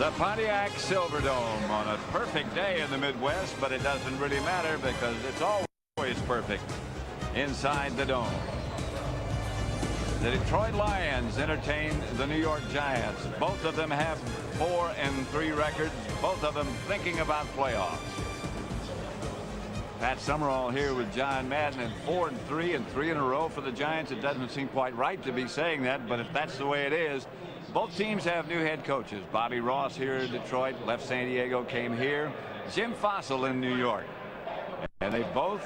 The Pontiac Silverdome on a perfect day in the Midwest, but it doesn't really matter because it's always perfect inside the dome. The Detroit Lions entertain the New York Giants. Both of them have 4-3 records, both of them thinking about playoffs. Pat Summerall here with John Madden, and 4-3 and 3 in a row for the Giants. It doesn't seem quite right to be saying that, but if that's the way it is, both teams have new head coaches. Bobby Ross here in Detroit, left San Diego, came here. Jim Fossil in New York. And they both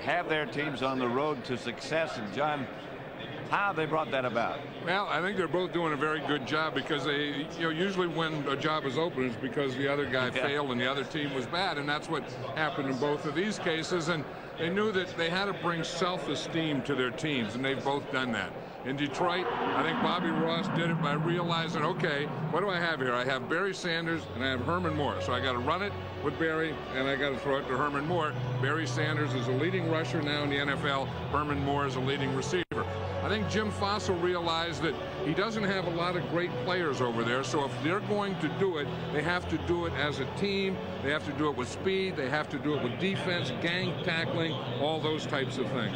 have their teams on the road to success. And John, how they brought that about? Well, I think they're both doing a very good job because they, usually when a job is open, it's because the other guy failed and the other team was bad, and that's what happened in both of these cases. And they knew that they had to bring self-esteem to their teams, and they've both done that. In Detroit, I think Bobby Ross did it by realizing, okay, what do I have here? I have Barry Sanders and I have Herman Moore. So I got to run it with Barry and I got to throw it to Herman Moore. Barry Sanders is a leading rusher now in the NFL. Herman Moore is a leading receiver. I think Jim Fossil realized that he doesn't have a lot of great players over there, so if they're going to do it, they have to do it as a team. They have to do it with speed. They have to do it with defense, gang tackling, all those types of things.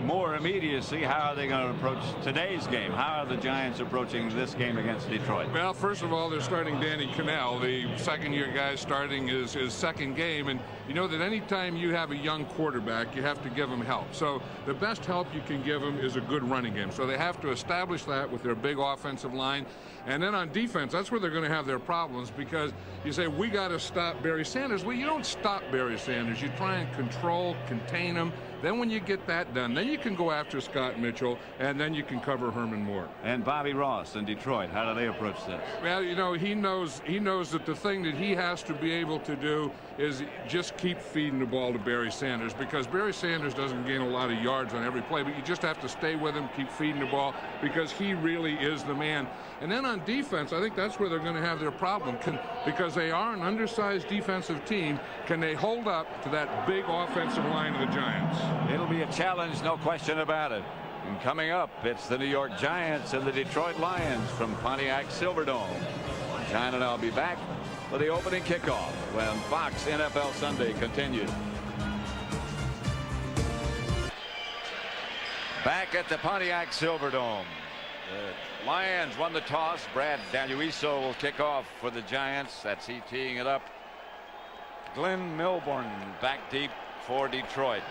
More immediacy. How are they going to approach today's game? How are the Giants approaching this game against Detroit? Well, first of all, they're starting Danny Cannell, the second-year guy, starting his second game. And you know that anytime you have a young quarterback, you have to give him help. So the best help you can give him is a good running game. So they have to establish that with their big offensive line. And then on defense, that's where they're going to have their problems, because you say, we got to stop Barry Sanders. Well, you don't stop Barry Sanders. You try and control, contain him. Then when you get that done, then you can go after Scott Mitchell, and then you can cover Herman Moore. And Bobby Ross in Detroit, how do they approach this? Well, he knows that the thing that he has to be able to do is just keep feeding the ball to Barry Sanders, because Barry Sanders doesn't gain a lot of yards on every play, but you just have to stay with him, keep feeding the ball, because he really is the man. And then on defense, I think that's where they're going to have their problem, because they are an undersized defensive team. Can they hold up to that big offensive line of the Giants? It'll be a challenge, no question about it. And coming up, it's the New York Giants and the Detroit Lions from Pontiac Silverdome. John and I'll be back for the opening kickoff when Fox NFL Sunday continues. Back at the Pontiac Silverdome. The Lions won the toss. Brad Daluiso will kick off for the Giants. That's he teeing it up. Glenn Milborn back deep for Detroit.